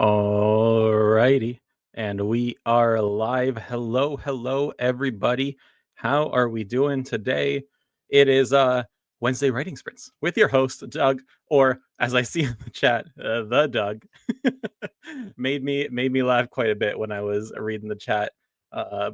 Alrighty. And we are live. Hello, hello, everybody. How are we doing today? It is Wednesday Writing Sprints with your host, Doug, or as I see in the chat, the Doug. made me laugh quite a bit when I was reading the chat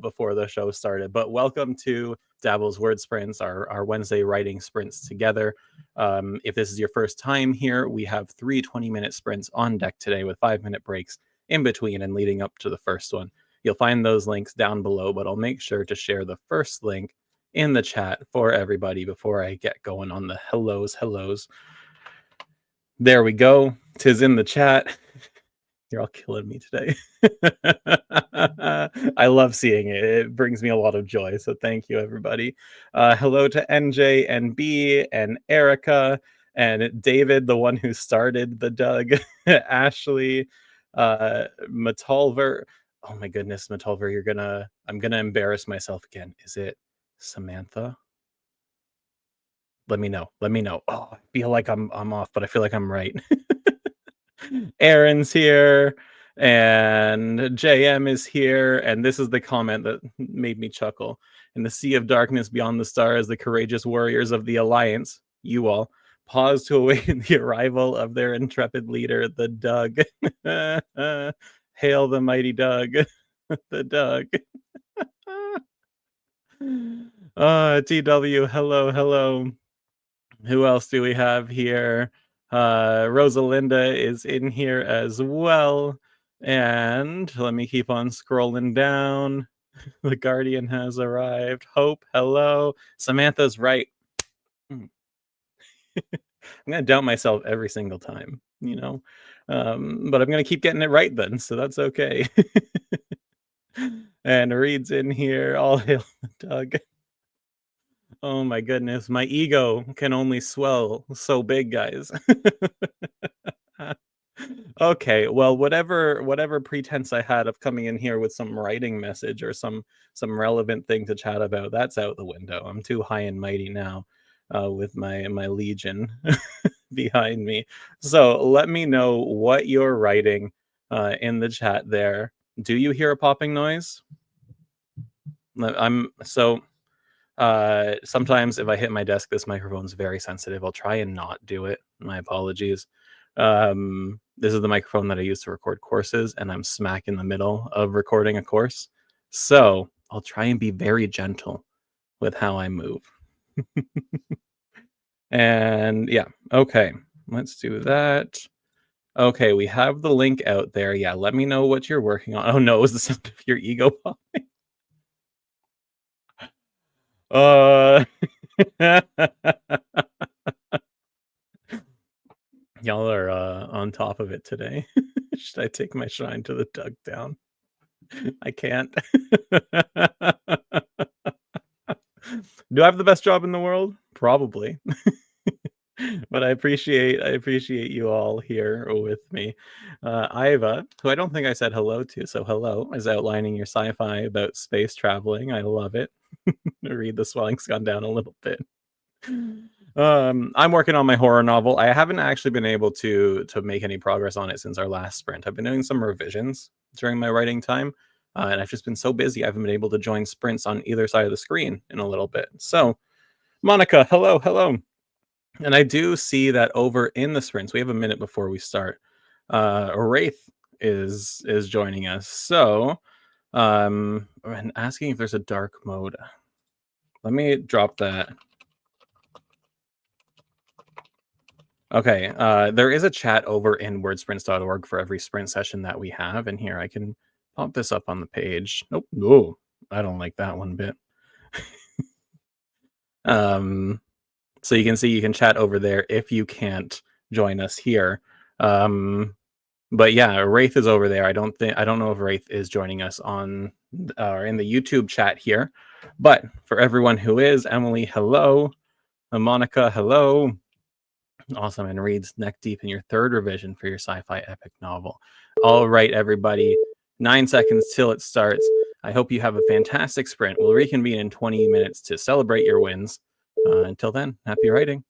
before the show started. But welcome to Dabble's Word Sprints, our Wednesday writing sprints together. If this is your first time here, we have 3 20-minute sprints on deck today with 5-minute breaks in between and leading up to the first one. You'll find those links down below, but I'll make sure to share the first link in the chat for everybody before I get going on the hellos. There we go. Tis in the chat. You're all killing me today. I love seeing it. It brings me a lot of joy. So thank you, everybody. Hello to NJ and B and Erica and David, the one who started the Doug, Ashley, Matalver. Oh my goodness, Matalver, I'm gonna embarrass myself again. Is it Samantha? Let me know. Oh, I feel like I'm off, but I feel like I'm right. Aaron's here and JM is here, and this is the comment that made me chuckle. In the sea of darkness beyond the stars, the courageous warriors of the Alliance, you all, pause to await the arrival of their intrepid leader, the Doug. Hail the mighty Doug. The Doug. TW, hello. Who else do we have here? Rosalinda is in here as well. And let me keep on scrolling down. The Guardian has arrived. Hope, hello. Samantha's right. I'm going to doubt myself every single time, but I'm going to keep getting it right then, so that's okay. And Reed's in here. All hail Doug. Oh my goodness, my ego can only swell so big, guys. Okay, well, whatever pretense I had of coming in here with some writing message or some relevant thing to chat about, that's out the window. I'm too high and mighty now with my legion behind me. So let me know what you're writing in the chat there. Do you hear a popping noise? Sometimes if I hit my desk, this microphone's very sensitive. I'll try and not do it. My apologies. This is the microphone that I use to record courses, and I'm smack in the middle of recording a course. So I'll try and be very gentle with how I move. And yeah, okay, let's do that. Okay, we have the link out there. Yeah, let me know what you're working on. Oh no, it was the sound of your ego popping. Y'all are on top of it today. Should I take my shine to the Doug down? I can't. Do I have the best job in the world? Probably. But I appreciate you all here with me. Iva, who I don't think I said hello to, so hello, is outlining your sci-fi about space traveling. I love it. Read the swelling's gone down a little bit. I'm working on my horror novel. I haven't actually been able to make any progress on it since our last sprint. I've been doing some revisions during my writing time, and I've just been so busy I haven't been able to join sprints on either side of the screen in a little bit. So, Monica, hello. And I do see that over in the sprints, we have a minute before we start. Wraith is joining us. So, and asking if there's a dark mode. Let me drop that. Okay, there is a chat over in wordsprints.org for every sprint session that we have. And here, I can pop this up on the page. Nope, no, I don't like that one bit. So you can see you can chat over there if you can't join us here. But yeah, Wraith is over there. I don't know if Wraith is joining us on or in the YouTube chat here. But for everyone who is, Emily, hello. Monica, hello. Awesome. And Reed's neck deep in your third revision for your sci-fi epic novel. All right, everybody. 9 seconds till it starts. I hope you have a fantastic sprint. We'll reconvene in 20 minutes to celebrate your wins. Until then, happy writing.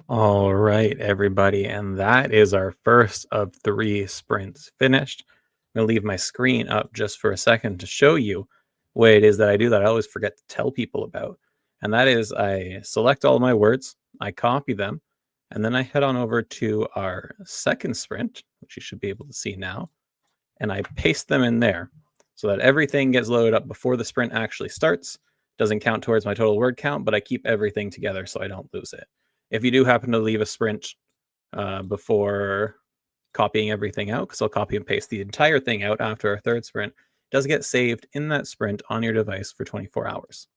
All right, everybody, and that is our first of 3 sprints finished. I'm gonna leave my screen up just for a second to show you what it is that I do that I always forget to tell people about, and that is I select all my words, I copy them, and then I head on over to our second sprint, which you should be able to see now, and I paste them in there so that everything gets loaded up before the sprint actually starts. Doesn't count towards my total word count, but I keep everything together so I don't lose it. If you do happen to leave a sprint before copying everything out, because I'll copy and paste the entire thing out after our third sprint, it does get saved in that sprint on your device for 24 hours.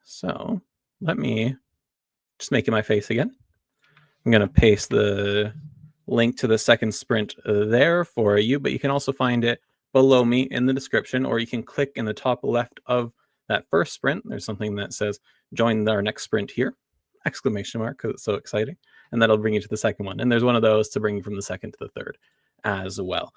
So let me just make it my face again. I'm going to paste the link to the second sprint there for you, but you can also find it below me in the description, or you can click in the top left of that first sprint. There's something that says join our next sprint here, exclamation mark, because it's so exciting. And that'll bring you to the second one. And there's one of those to bring you from the second to the third as well.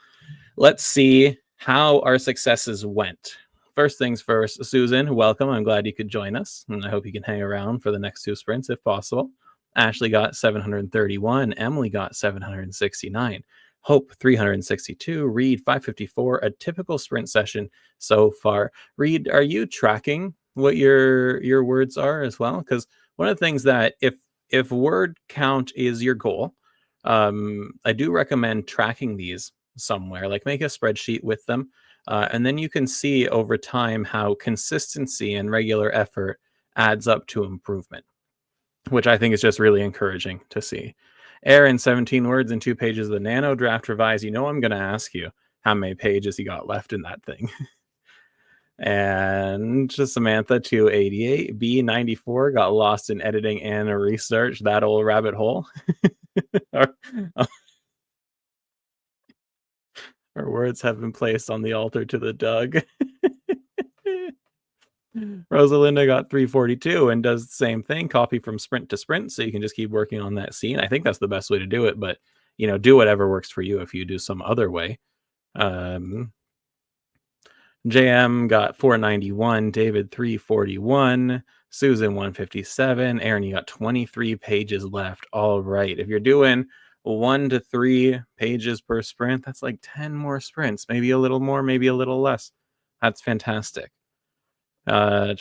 Let's see how our successes went. First things first, Susan, welcome. I'm glad you could join us, and I hope you can hang around for the next 2 sprints if possible. Ashley got 731, Emily got 769, Hope 362, Reed 554, a typical sprint session so far. Reed, are you tracking what your words are as well? Because one of the things that if word count is your goal, I do recommend tracking these somewhere, like make a spreadsheet with them. And then you can see over time how consistency and regular effort adds up to improvement, which I think is just really encouraging to see. Aaron, 17 words and 2 pages of the Nano Draft Revise. You know I'm going to ask you how many pages you got left in that thing. And Samantha, 288. B94 got lost in editing and a research. That old rabbit hole. our, our words have been placed on the altar to the Doug. Rosalinda got 342 and does the same thing, copy from sprint to sprint, so you can just keep working on that scene. I think that's the best way to do it, but do whatever works for you if you do some other way. JM got 491, David 341, Susan 157, Aaron, you got 23 pages left. All right. If you're doing 1 to 3 pages per sprint, that's like 10 more sprints, maybe a little more, maybe a little less. That's fantastic. NJ,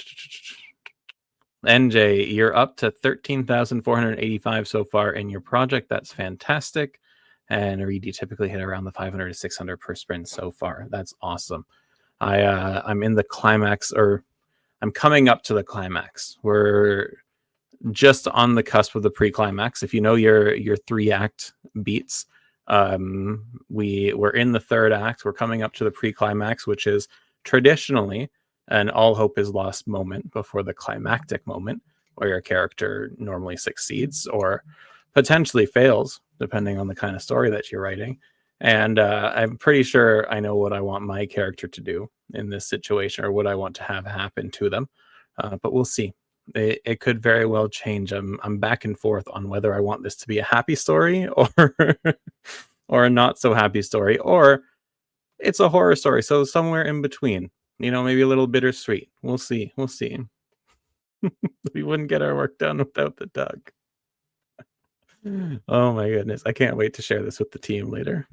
you're up to 13,485 so far in your project. That's fantastic. And Reed, you typically hit around the 500 to 600 per sprint so far. That's awesome. I'm in the climax, or I'm coming up to the climax. We're just on the cusp of the pre-climax. If you know your 3-act beats, we're in the 3rd act. We're coming up to the pre-climax, which is traditionally an all hope is lost moment before the climactic moment, where your character normally succeeds or potentially fails, depending on the kind of story that you're writing. And I'm pretty sure I know what I want my character to do in this situation, or what I want to have happen to them. But we'll see. It could very well change. I'm back and forth on whether I want this to be a happy story or or a not so happy story, or it's a horror story. So somewhere in between, maybe a little bittersweet. We'll see. We'll see. We wouldn't get our work done without the Doug. Oh my goodness. I can't wait to share this with the team later.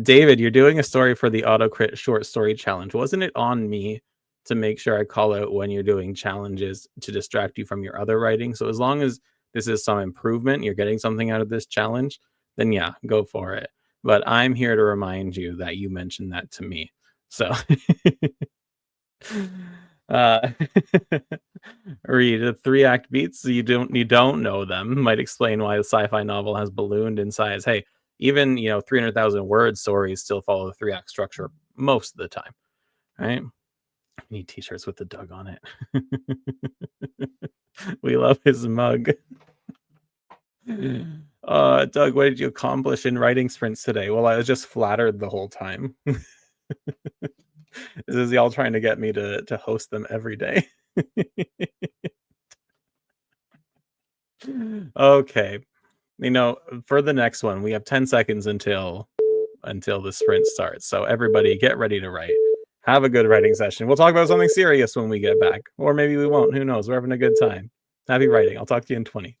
David, you're doing a story for the AutoCrit short story challenge. Wasn't it on me to make sure I call out when you're doing challenges to distract you from your other writing? So as long as this is some improvement, you're getting something out of this challenge, then yeah, go for it. But I'm here to remind you that you mentioned that to me. So read the 3-act beats. You don't know them. Might explain why the sci-fi novel has ballooned in size. Hey, even 300,000 word stories still follow the 3-act structure most of the time, right? I need t-shirts with the Doug on it. We love his mug. Doug, what did you accomplish in writing sprints today? Well, I was just flattered the whole time. This is y'all trying to get me to host them every day. Okay. For the next one, we have 10 seconds until the sprint starts. So everybody get ready to write. Have a good writing session. We'll talk about something serious when we get back. Or maybe we won't. Who knows? We're having a good time. Happy writing. I'll talk to you in 20.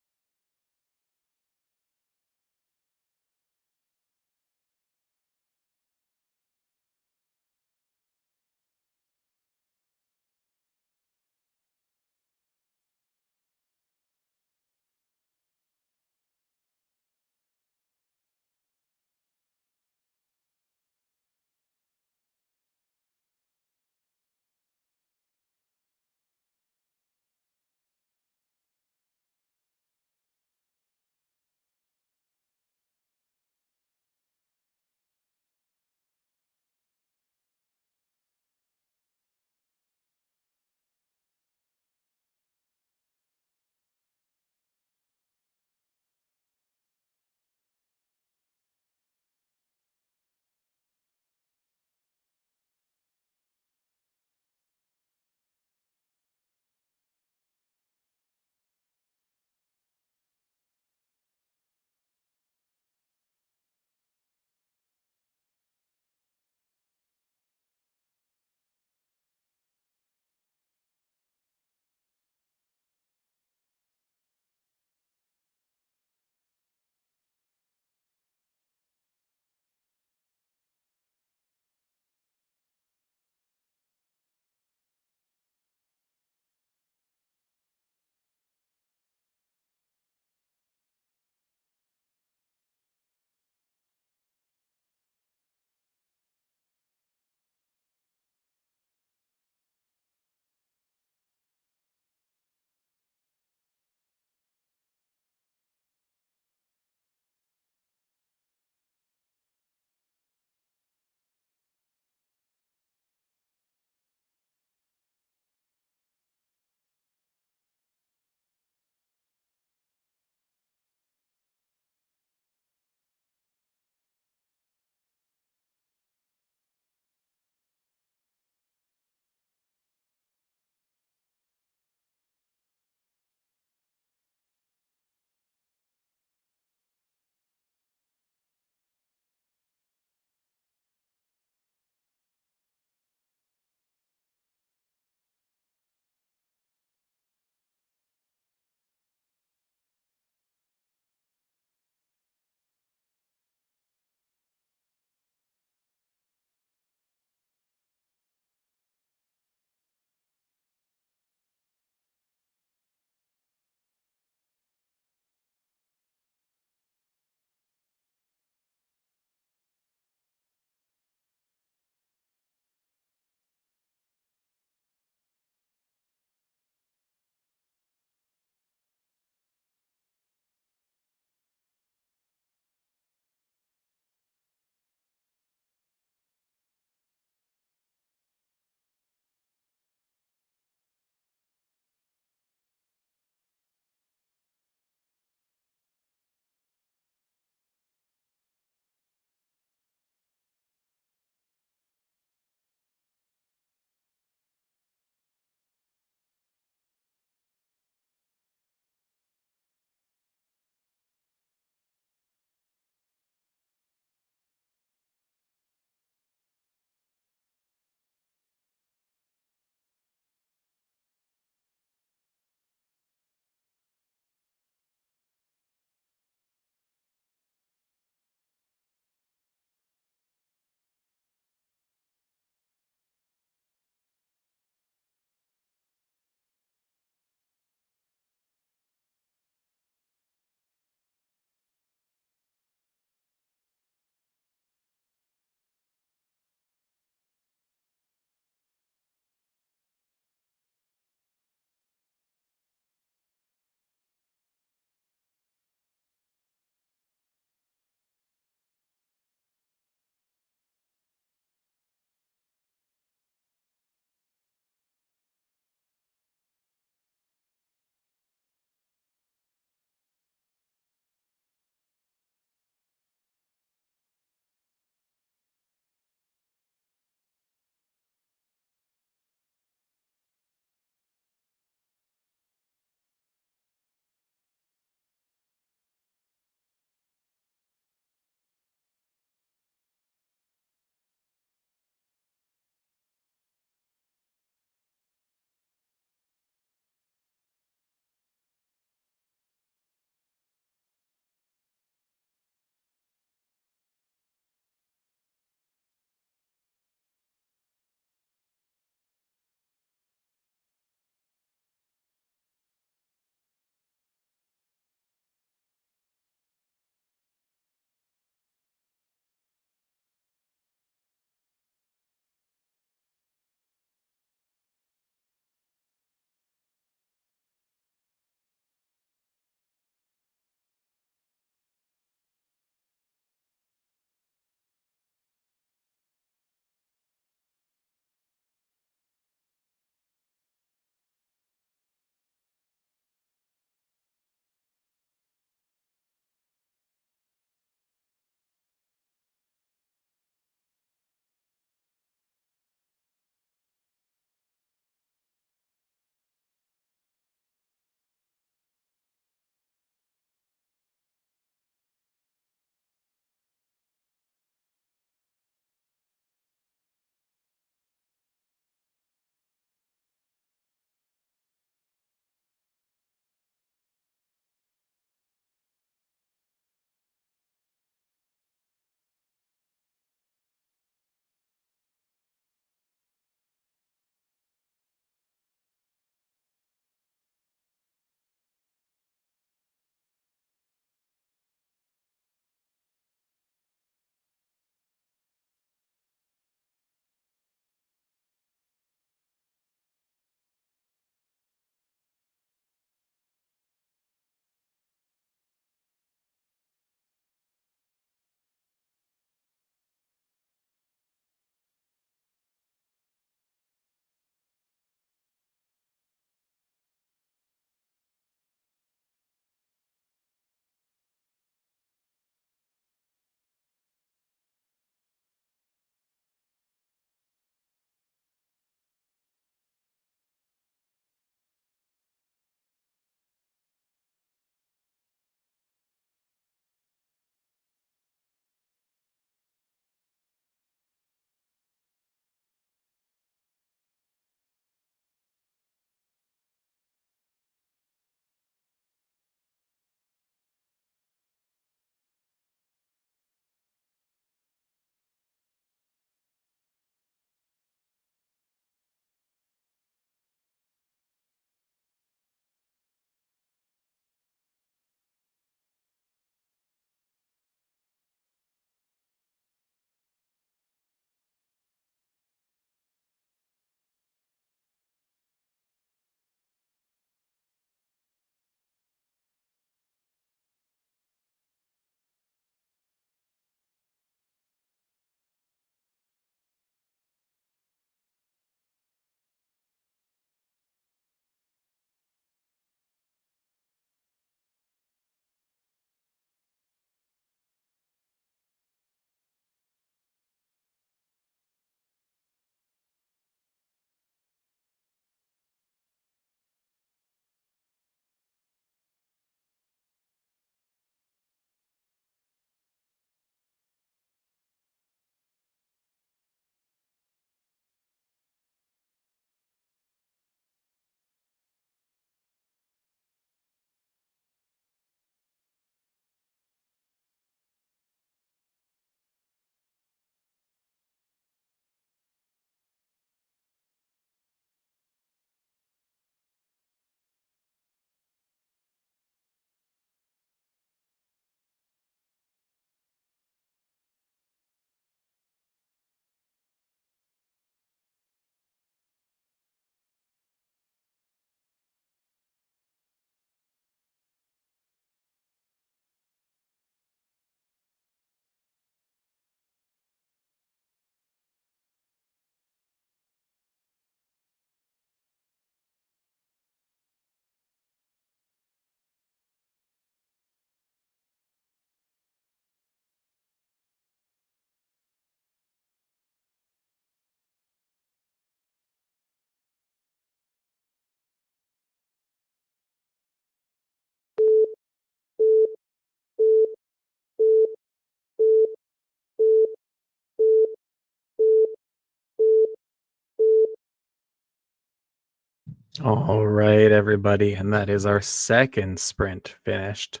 All right, everybody, and that is our second sprint finished.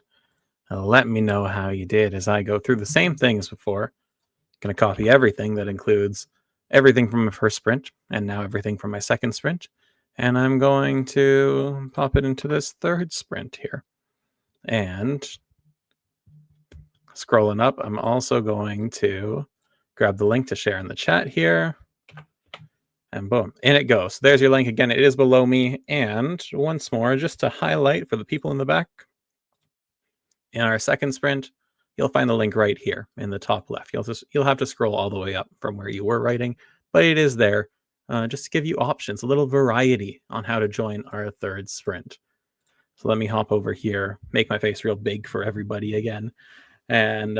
Let me know how you did as I go through the same thing as before. Going to copy everything that includes everything from my first sprint and now everything from my second sprint. And I'm going to pop it into this third sprint here. And scrolling up, I'm also going to grab the link to share in the chat here. And boom, in it goes. There's your link again. It is below me. And once more, just to highlight for the people in the back, in our second sprint, you'll find the link right here in the top left. You'll have to scroll all the way up from where you were writing, but it is there just to give you options, a little variety on how to join our third sprint. So let me hop over here, make my face real big for everybody again, and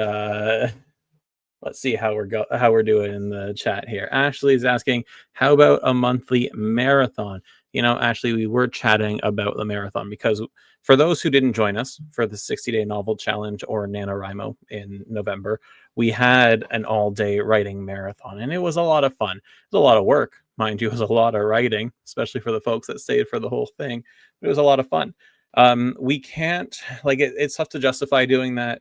let's see how we're doing in the chat here. Ashley's asking, how about a monthly marathon? Ashley, we were chatting about the marathon because for those who didn't join us for the 60-day novel challenge or NaNoWriMo in November, we had an all-day writing marathon, and it was a lot of fun. It was a lot of work, mind you. It was a lot of writing, especially for the folks that stayed for the whole thing. But it was a lot of fun. We can't, it's tough to justify doing that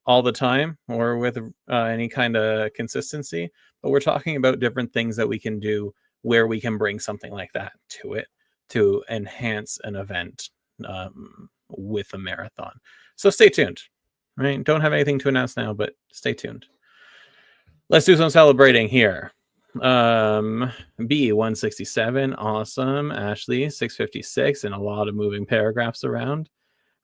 all the time or with any kind of consistency, but we're talking about different things that we can do where we can bring something like that to it to enhance an event with a marathon. So stay tuned. Right? Don't have anything to announce now, but stay tuned. Let's do some celebrating here. B 167, awesome. Ashley 656, and a lot of moving paragraphs around.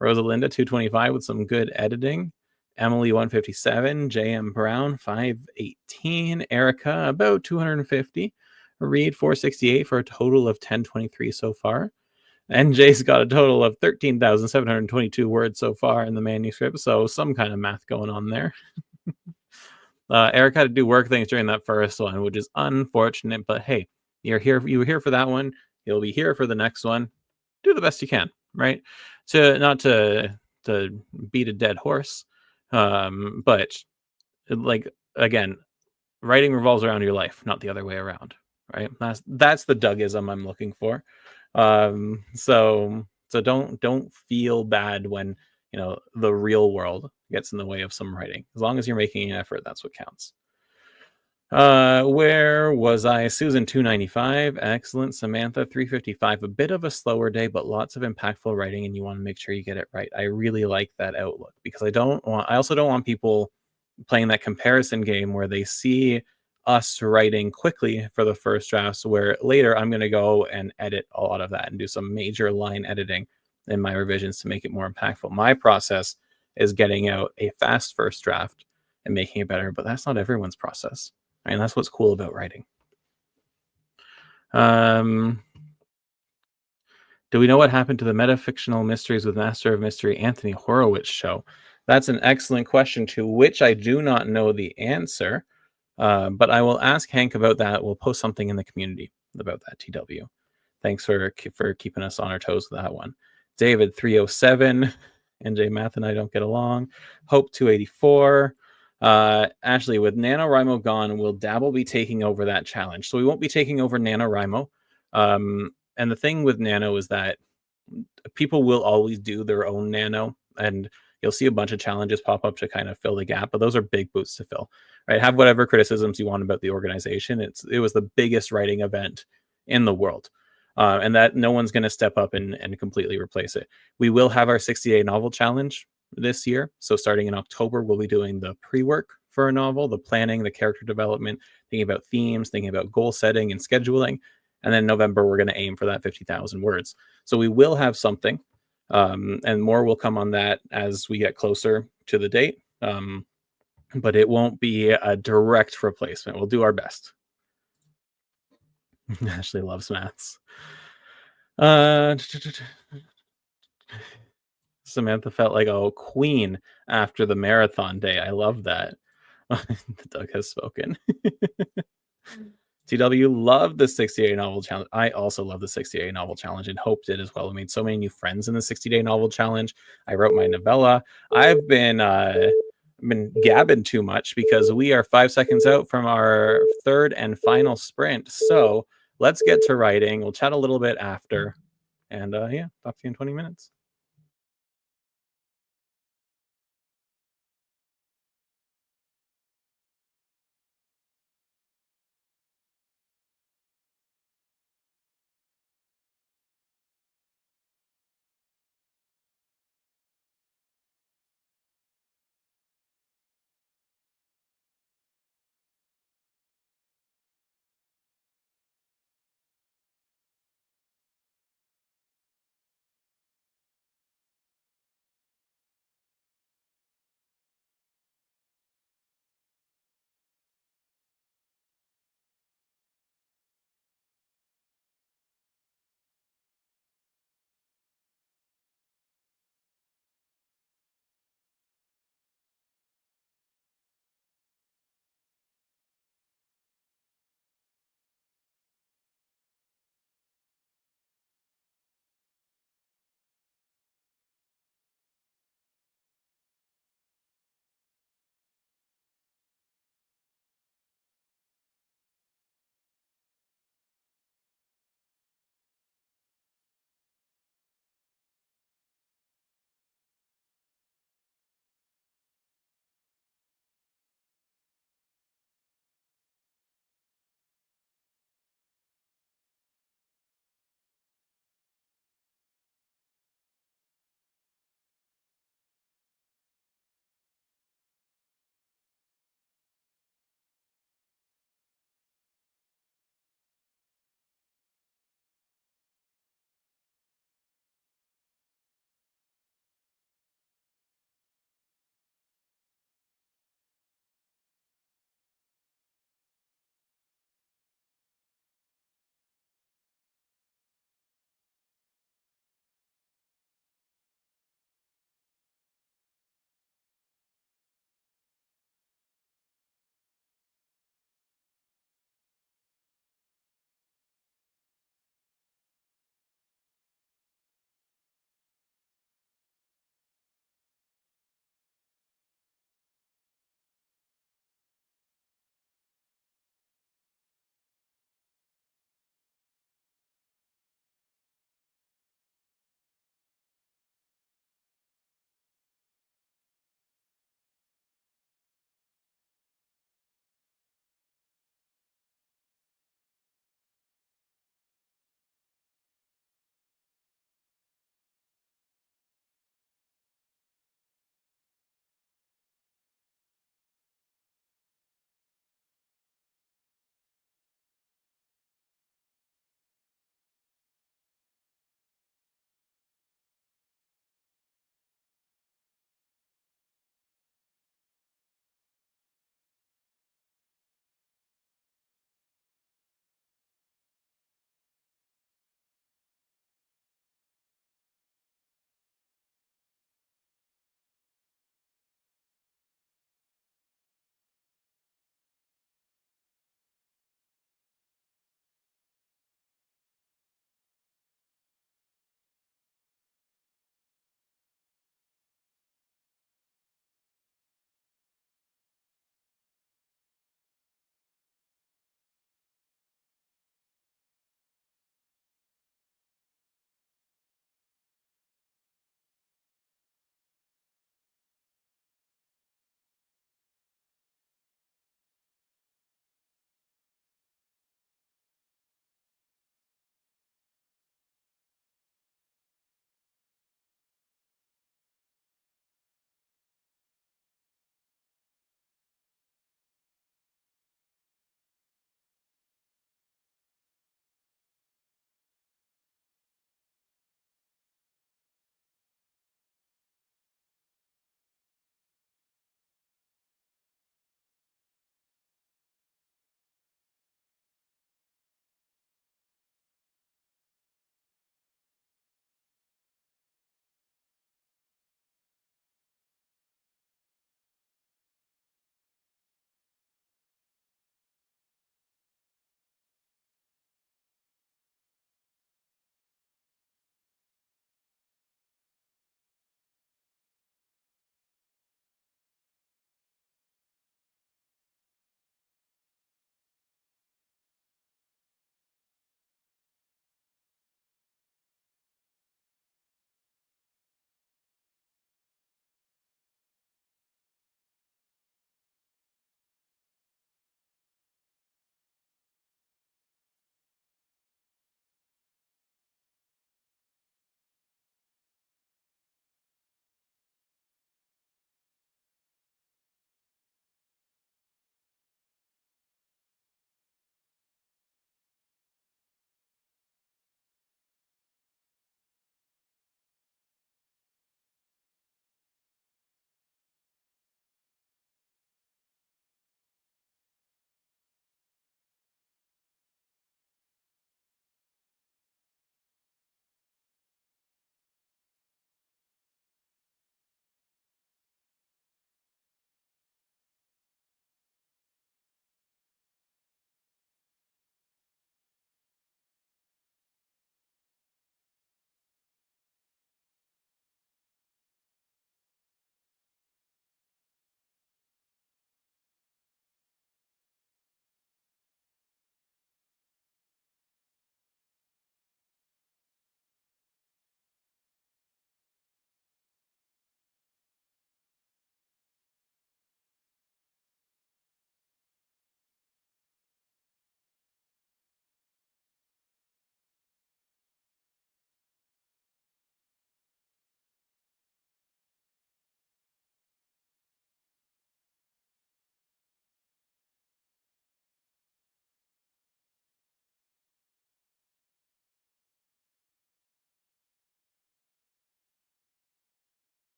Rosalinda 225 with some good editing. Emily 157, JM Brown 518, Erica about 250, Reed 468 for a total of 1023 so far. NJ's got a total of 13,722 words so far in the manuscript, so some kind of math going on there. Eric had to do work things during that first one, which is unfortunate, but hey, you were here for that one. You'll be here for the next one. Do the best you can, right? Not to beat a dead horse, but again, writing revolves around your life, not the other way around, right? That's the Dougism I'm looking for. So don't feel bad when the real world gets in the way of some writing. As long as you're making an effort, that's what counts. Where was I? Susan 295, excellent. Samantha 355, a bit of a slower day, but lots of impactful writing, and you want to make sure you get it right. I really like that outlook because I also don't want people playing that comparison game where they see us writing quickly for the first drafts, where later I'm going to go and edit a lot of that and do some major line editing in my revisions to make it more impactful. My process is getting out a fast first draft and making it better, but that's not everyone's process. And that's what's cool about writing. Do we know what happened to the metafictional mysteries with Master of Mystery Anthony Horowitz show? That's an excellent question to which I do not know the answer, but I will ask Hank about that. We'll post something in the community about that, TW. Thanks for keeping us on our toes with that one. David 307, NJ Math and I don't get along. Hope 284. Ashley, with NaNoWriMo gone, will Dabble be taking over that challenge? So we won't be taking over NaNoWriMo. And the thing with Nano is that people will always do their own Nano, and you'll see a bunch of challenges pop up to kind of fill the gap, but those are big boots to fill, right? Have whatever criticisms you want about the organization. It was the biggest writing event in the world. And that no one's going to step up and completely replace it. We will have our 60-day novel challenge this year. So starting in October, we'll be doing the pre-work for a novel, the planning, the character development, thinking about themes, thinking about goal setting and scheduling. And then November, we're going to aim for that 50,000 words. So we will have something, and more will come on that as we get closer to the date. But it won't be a direct replacement. We'll do our best. Ashley loves maths. Samantha felt like a queen after the marathon day. I love that. Doug has spoken. TW loved the 60-day novel challenge. I also love the 60-day novel challenge, and Hope did as well. We made so many new friends in the 60-day novel challenge. I wrote my novella. I've been gabbing too much because we are 5 seconds out from our third and final sprint. So let's get to writing. We'll chat a little bit after. And yeah, talk to you in 20 minutes.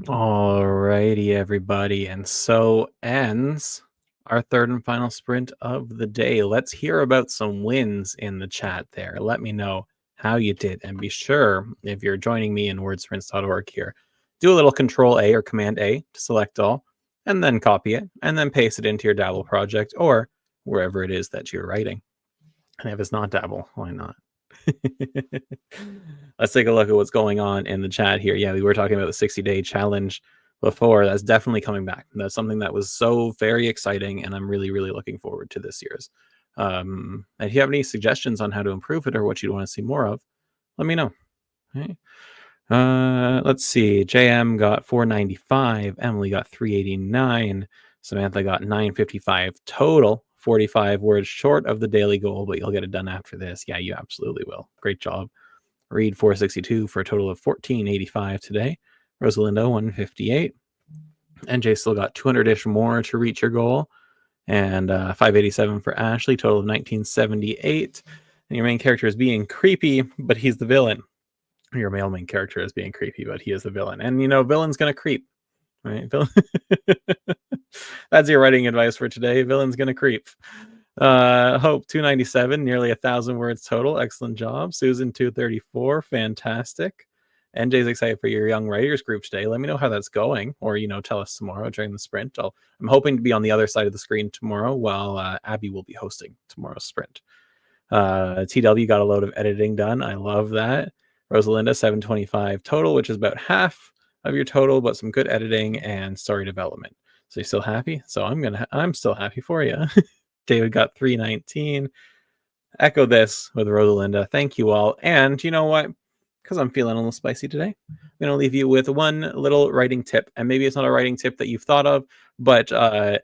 Alrighty, everybody. And so ends our third and final sprint of the day. Let's hear about some wins in the chat there. Let me know how you did. And be sure, if you're joining me in wordsprints.org here, do a little Control A or Command A to select all, and then copy it, and then paste it into your Dabble project or wherever it is that you're writing. And if it's not Dabble, why not? Let's take a look at what's going on in the chat here. Yeah, we were talking about the 60-day challenge before. That's definitely coming back. That's something that was so very exciting, and I'm really, really looking forward to this year's. And if you have any suggestions on how to improve it or what you'd want to see more of, let me know. Okay. Let's see. JM got 495. Emily got 389. Samantha got 955 total. 45 words short of the daily goal, but you'll get it done after this. Yeah, you absolutely will. Great job. Read 462 for a total of 1485 today. Rosalinda 158. NJ still got 200-ish more to reach your goal. And 587 for Ashley, total of 1978. And your main character is being creepy, but he's the villain. Your male main character is being creepy, but he is the villain. And, villain's going to creep. Right? That's your writing advice for today. Villain's going to creep. Hope 297, nearly 1,000 words total. Excellent job. Susan 234, fantastic. NJ's excited for your young writers group today. Let me know how that's going, or tell us tomorrow during the sprint. I'm hoping to be on the other side of the screen tomorrow, while Abby will be hosting tomorrow's sprint. TW got a load of editing done. I love that. Rosalinda 725 total, which is about half of your total, but some good editing and story development. So you're still happy? So I'm still happy for you. David got 319. Echo this with Rosalinda. Thank you all. And you know what? Because I'm feeling a little spicy today, I'm going to leave you with one little writing tip. And maybe it's not a writing tip that you've thought of, but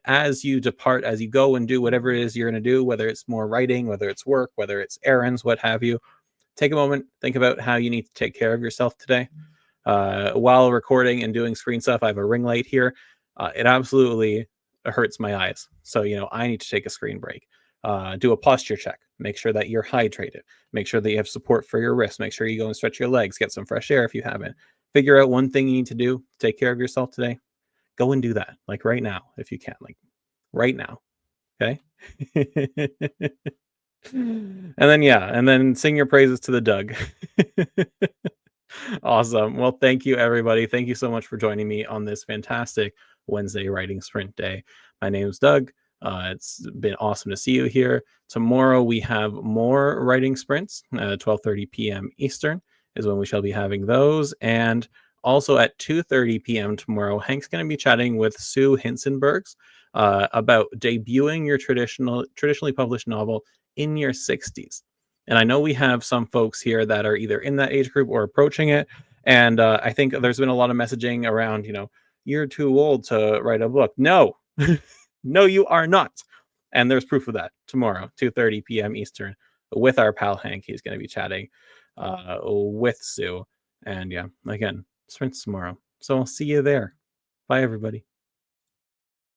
as you depart, as you go and do whatever it is you're going to do, whether it's more writing, whether it's work, whether it's errands, what have you, take a moment, think about how you need to take care of yourself today. While recording and doing screen stuff, I have a ring light here. It absolutely hurts my eyes. So, I need to take a screen break. Do a posture check. Make sure that you're hydrated. Make sure that you have support for your wrists. Make sure you go and stretch your legs. Get some fresh air if you haven't. Figure out one thing you need to do to take care of yourself today. Go and do that, like right now, if you can, like right now. Okay. And then sing your praises to the Doug. Awesome. Well, thank you, everybody. Thank you so much for joining me on this fantastic Wednesday writing sprint day. My name is Doug. It's been awesome to see you here. Tomorrow we have more writing sprints. 12:30 p.m. Eastern is when we shall be having those. And also at 2:30 p.m. tomorrow, Hank's going to be chatting with Sue Hinsenbergs about debuting your traditionally published novel in your 60s. And I know we have some folks here that are either in that age group or approaching it. And I think there's been a lot of messaging around, you're too old to write a book. No, no, you are not. And there's proof of that tomorrow, 2:30 p.m. Eastern, with our pal Hank. He's going to be chatting with Sue. And again, sprints tomorrow. So I'll see you there. Bye, everybody.